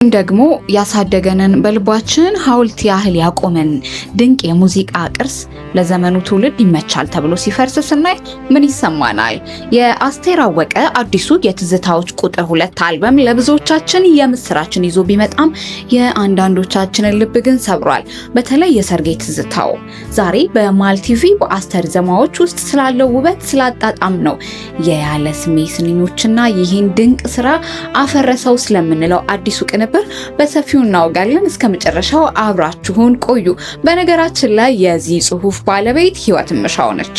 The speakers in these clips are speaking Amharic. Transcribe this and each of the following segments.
ደግሞ ያሳደገንን በልባችን ሐውልት ያህል ያቆመን ድንቅ የሙዚቃ ቅርስ ለዘመኑ ትውልድ ይመቻል ተብሎ ሲፈርስ ስናይ ምን ይሰማናል? የአስቴር አወቀ አዲሱ የትዝታዎች ቁጥር 2 አልበም ለብዙዎቻችን የምስራችን ይዞ ቢመጣም የአንዳንዶቻችንን ልብ ግን ሰብሯል። በተለይ የሰርጌ ትዝታው ዛሬ በማል ቲቪ በአስቴር ዜማዎች ውስጥ ስላለው ውበት ስላጣጣም ነው የያለ ስሜ ስንኞችና ይህን ድንቅ ስራ አፈረሰው ስለምንለው አዲሱ ቅንብር በሰፊው እናወጋለን። እስከ መጨረሻው አብራችሁን ቆዩ። በነገራችን ላይ የዚህ ጽሑፍ ባለቤት ህይወት ምሻው ነች።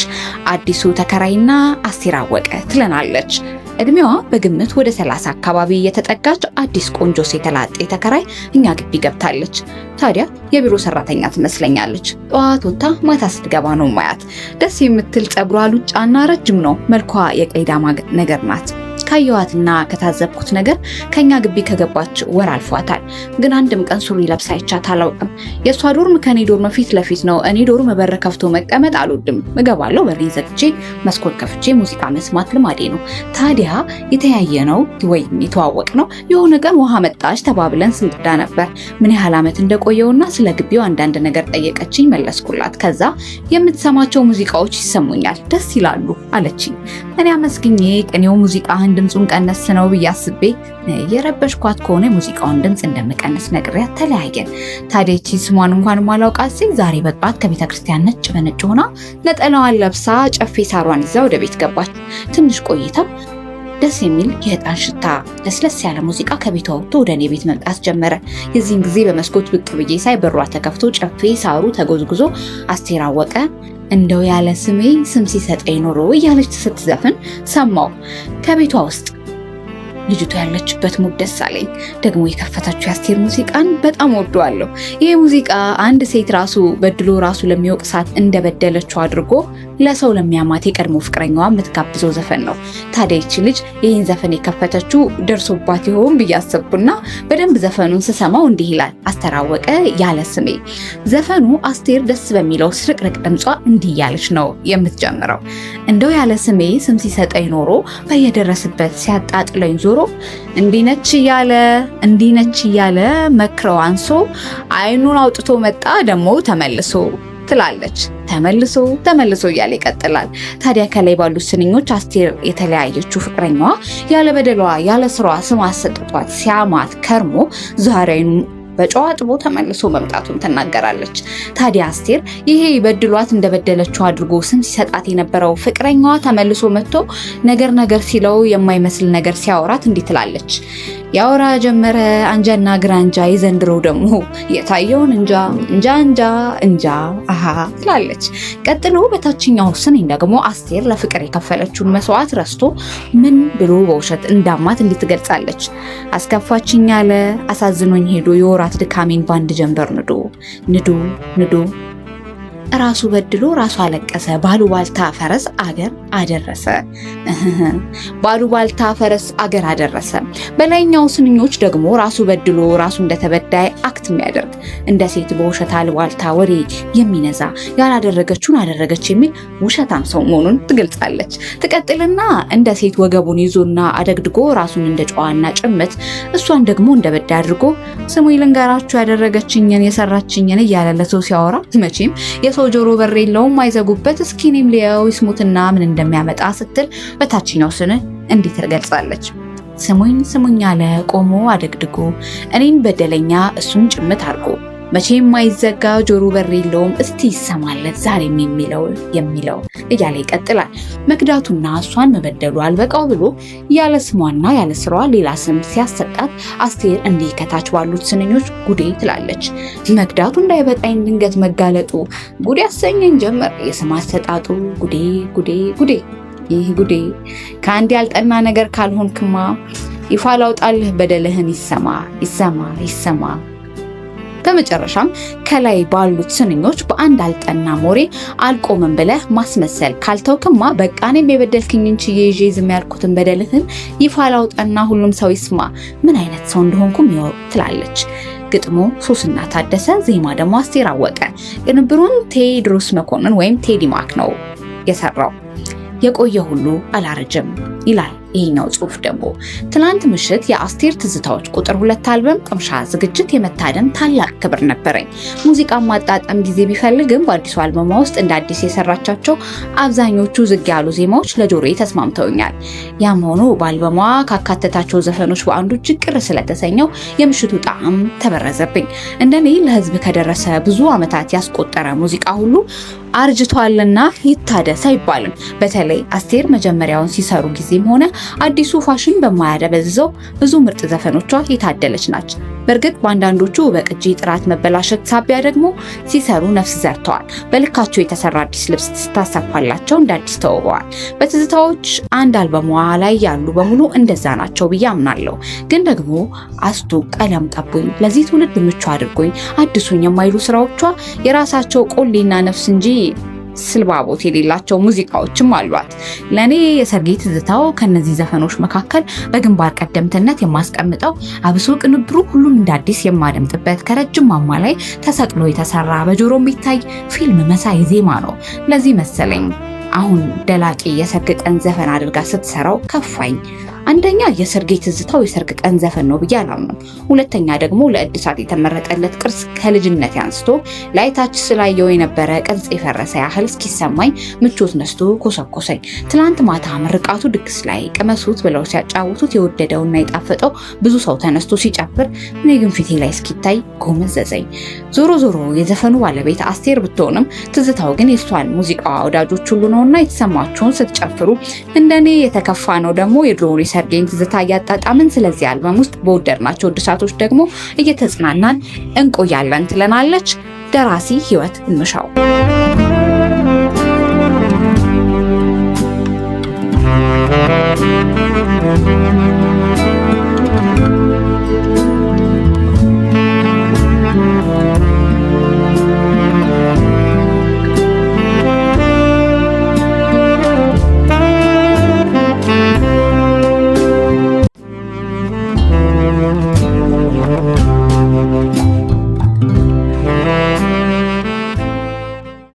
አዲሱ ተከራይና አስቴር አወቀ ትለናለች። እድሜዋ በግምት ወደ 30 አካባቢ የተጠጋች አዲስ ቆንጆ ሴት ላጤ ተከራይ እኛ ግቢ ገብታለች። ታዲያ የቢሮ ሰራተኛ ትመስለኛለች። ጠዋት ወጥታ ማታ ስትገባ ነው ማያት። ደስ የምትል ጸጉሯ ሉጫና ረጅም ነው። መልኳ የቀይ ዳማ ነገር ናት። ካየዋትና ከታዘብኩት ነገር ከኛ ግቢ ከገባች ወር አልፏታል። ግን አንድም ቀን ሱሪ ለብሳ አይቻት አላውቅም። የሷ ዶርም ከኔ ዶርም ፊት ለፊት ነው። እኔ ዶርም በር ከፍቶ መቀመጥ አልወድም። እገባለሁ፣ በሬን ዘግቼ መስኮት ከፍቼ ሙዚቃ መስማት ልማዴ ነው። ታዲያ የተያየ ነው ወይም የተዋወቅ ነው የሆነ ቀን ውሃ መጣች ተባብለን ስንጥዳ ነበር። ምን ያህል ዓመት እንደቆየውና ስለ ግቢው አንዳንድ ነገር ጠየቀችኝ፣ መለስኩላት። ከዛ የምትሰማቸው ሙዚቃዎች ይሰሙኛል፣ ደስ ይላሉ አለችኝ። እኔ አመስግኜ ቅኔው ሙዚቃህን ድምጹን ቀነስ ነው ብዬ አስቤ የረበሽኳት ከሆነ ሙዚቃውን ድምጽ እንደምቀነስ ነግሬያት ተለያየን። ታዲያ እቺ ስሟን እንኳን ማላውቃት ሴት ዛሬ በጧት ከቤተ ክርስቲያን ነጭ በነጭ ሆና ነጠላዋን ለብሳ ጨፌ ሳሯን ይዛ ወደ ቤት ገባች። ትንሽ ቆይታ ደስ የሚል የዕጣን ሽታ፣ ለስለስ ያለ ሙዚቃ ከቤቷ ወጥቶ ወደ እኔ ቤት መምጣት ጀመረ። የዚህን ጊዜ በመስኮት ብቅ ብዬ ሳይ በሯ ተከፍቶ ጨፌ ሳሩ ተጎዝጉዞ አስቴር አወቀ እንደው ያለ ስሜ ስም ሲሰጠኝ ኖሮ እያለች ስትዘፍን ሰማው። ከቤቷ ውስጥ ልጅቷ ያለችበት ሙድ ደስ አለኝ። ደግሞ የከፈተችው የአስቴር ሙዚቃን በጣም ወደዋለሁ። ይሄ ሙዚቃ አንድ ሴት ራሱ በድሎ ራሱ ለሚወቅሳት እንደበደለችው አድርጎ ለሰው ለሚያማት የቀድሞ ፍቅረኛዋ የምትጋብዘው ዘፈን ነው። ታዲያ ይቺ ልጅ ይህን ዘፈን የከፈተችው ደርሶባት ይሆን ብዬ አሰብኩና በደንብ ዘፈኑን ስሰማው እንዲህ ይላል። አስቴር አወቀ ያለ ስሜ። ዘፈኑ አስቴር ደስ በሚለው ስርቅርቅ ድምጿ እንዲህ ያለች ነው የምትጀምረው። እንደው ያለ ስሜ ስም ሲሰጠኝ ኖሮ በየደረስበት ሲያጣጥለኝ ዞሮ እንዲነች እያለ መክረው አንሶ አይኑን አውጥቶ መጣ ደሞ ተመልሶ ትላለች። ተመልሶ እያለ ይቀጥላል። ታዲያ ከላይ ባሉት ስንኞች አስቴር የተለያየችው ፍቅረኛዋ ያለ በደሏ ያለ ስራዋ ስም አሰጥቷት ሲያማት ከርሞ ዛሬ አይኑ በጨዋ ጥቦ ተመልሶ መምጣቱን ትናገራለች። ታዲያ አስቴር ይሄ በድሏት እንደበደለችው አድርጎ ስም ሲሰጣት የነበረው ፍቅረኛዋ ተመልሶ መጥቶ ነገር ሲለው የማይመስል ነገር ሲያወራት እንዲህ ትላለች። ያወራ ጀመረ አንጃና ግራንጃ የዘንድሮ ደግሞ የታየውን እንጃ አሃ ትላለች። ቀጥሎ በታችኛው ስንኝ ደግሞ አስቴር ለፍቅር የከፈለችውን መስዋዕት ረስቶ ምን ብሎ በውሸት እንዳማት እንዲህ ትገልጻለች። አስከፋችኝ አለ አሳዝኖኝ ሄዶ የወራት ድካሜን ባንድ ጀንበር ንዶ ራሱ በድሎ ራሱ አለቀሰ ባሉባልታ ፈረስ አገር አደረሰ። በላይኛው ስንኞች ደግሞ ራሱ በድሎ ራሱ እንደተበዳይ አክት የሚያደርግ እንደ ሴት በውሸት አሉባልታ ወሬ የሚነዛ ያላደረገችውን አደረገች የሚል ውሸታም ሰው መሆኑን ትገልጻለች። ትቀጥልና እንደ ሴት ወገቡን ይዞና አደግድጎ ራሱን እንደ ጨዋና ጭምት እሷን ደግሞ እንደበዳ አድርጎ ስሙ ልንገራችሁ ያደረገችኝን የሰራችኝን እያለ ለሰው ሲያወራ መቼም የሰው ጆሮ በር የለውም አይዘጉበት። እስኪ እኔም ሊያው ይስሙትና ምን እንደሚያመጣ ስትል በታችኛው ስን እንዲህ ትገልጻለች። ስሙኝ አለ ቆሞ አደግድጎ እኔን በደለኛ እሱን ጭምት አድርጎ መቼም ማይዘጋ ጆሮ በር የለውም እስቲ ይሰማለት ዛሬም የሚለው እያለ ይቀጥላል። መክዳቱና እሷን መበደሉ አልበቃው ብሎ ያለ ስሟና ያለ ስራዋ ሌላ ስም ሲያሰጣት አስቴር እንዲህ ከታች ባሉት ስንኞች ጉዴ ትላለች። መክዳቱ እንዳይበቃኝ ድንገት መጋለጡ ጉዴ ያሰኘኝ ጀመር የስም አሰጣጡ ጉዴ ይህ ጉዴ ከአንድ ያልጠና ነገር ካልሆንክማ ይፋ ላውጣልህ በደልህን ይሰማ። በመጨረሻም ከላይ ባሉት ስንኞች በአንድ አልጠና ሞሬ አልቆምም ብለህ ማስመሰል ካልተውክማ በቃ እኔም የበደልክኝ እንጂ ይዤ ዝም ያልኩትን በደልህን ይፋ ላውጣና ሁሉም ሰው ይስማ ምን አይነት ሰው እንደሆንኩም ይወቅ ትላለች። ግጥሙ ሶስና ታደሰ፣ ዜማ ደግሞ አስቴር አወቀ። ቅንብሩን ቴዎድሮስ መኮንን ወይም ቴዲ ማክ ነው የሰራው። የቆየ ሁሉ አላረጀም። ይላል ይሄኛው ጽሁፍ ደግሞ። ትናንት ምሽት የአስቴር ትዝታዎች ቁጥር 2 አልበም ቅምሻ ዝግጅት የመታደም ታላቅ ክብር ነበረኝ። ሙዚቃ ማጣጣም ጊዜ ቢፈልግም በአዲሱ አልበሟ ውስጥ እንደ አዲስ የሰራቻቸው አብዛኞቹ ዝግ ያሉ ዜማዎች ለጆሮዬ ተስማምተውኛል። ያም ሆኖ በአልበሟ ካካተታቸው ዘፈኖች በአንዱ ችግር ስለተሰኘው የምሽቱ ጣዕም ተበረዘብኝ። እንደኔ ለህዝብ ከደረሰ ብዙ ዓመታት ያስቆጠረ ሙዚቃ ሁሉ አርጅቷልና ይታደስ አይባልም። በተለይ አስቴር መጀመሪያውን ሲሰሩ ጊዜም ሆነ አዲሱ ፋሽን በማያደበዝዘው ብዙ ምርጥ ዘፈኖቿ የታደለች ናች። በእርግጥ በአንዳንዶቹ በቅጂ ጥራት መበላሸት ሳቢያ ደግሞ ሲሰሩ ነፍስ ዘርተዋል። በልካቸው የተሰራ አዲስ ልብስ ስታሰፋላቸው እንደ አዲስ ተውበዋል። በትዝታዎች አንድ አልበሟ ላይ ያሉ በሙሉ እንደዛ ናቸው ብዬ አምናለሁ። ግን ደግሞ አስቱ ቀለም ቀቡኝ፣ ለዚህ ትውልድ ምቹ አድርጎኝ አዲሱኝ የማይሉ ስራዎቿ የራሳቸው ቆሌና ነፍስ እንጂ ስልባቦት የሌላቸው ሙዚቃዎችም አሏት። ለኔ የሰርጌ ትዝታው ከነዚህ ዘፈኖች መካከል በግንባር ቀደምትነት የማስቀምጠው አብሶ ቅንብሩ ሁሉም እንደ አዲስ የማደምጥበት ከረጅም ማማ ላይ ተሰቅሎ የተሰራ በጆሮ የሚታይ ፊልም መሳይ ዜማ ነው። ለዚህ መሰለኝ አሁን ደላቂ የሰርግ ቀን ዘፈን አድርጋ ስትሰራው ከፋኝ። አንደኛ የሰርጌ ትዝታው የሰርግ ቀን ዘፈን ነው ብዬ አላምንም። ሁለተኛ ደግሞ ለእድሳት የተመረጠለት ቅርስ ከልጅነት አንስቶ ላይታች ስላየው የነበረ ቅርጽ የፈረሰ ያህል እስኪሰማኝ ምቾት ነስቶ ኮሰኮሰኝ። ትናንት ማታ ምርቃቱ ድግስ ላይ ቅመሱት ብለው ሲያጫውቱት የወደደውና የጣፈጠው ብዙ ሰው ተነስቶ ሲጨፍር፣ እኔ ግን ፊቴ ላይ እስኪታይ ጎመዘዘኝ። ዞሮ ዞሮ የዘፈኑ ባለቤት አስቴር ብትሆንም ትዝታው ግን የሷን ሙዚቃዋ ወዳጆች ሁሉ ነውና የተሰማችሁን ስትጨፍሩ እንደኔ የተከፋ ነው ደግሞ የድሮ ሰርጌን ትዝታ እያጣጣምን ስለዚህ አልበም ውስጥ በወደድናቸው እድሳቶች ደግሞ እየተጽናናን እንቆያለን ትለናለች ደራሲ ህይወት እንሻው።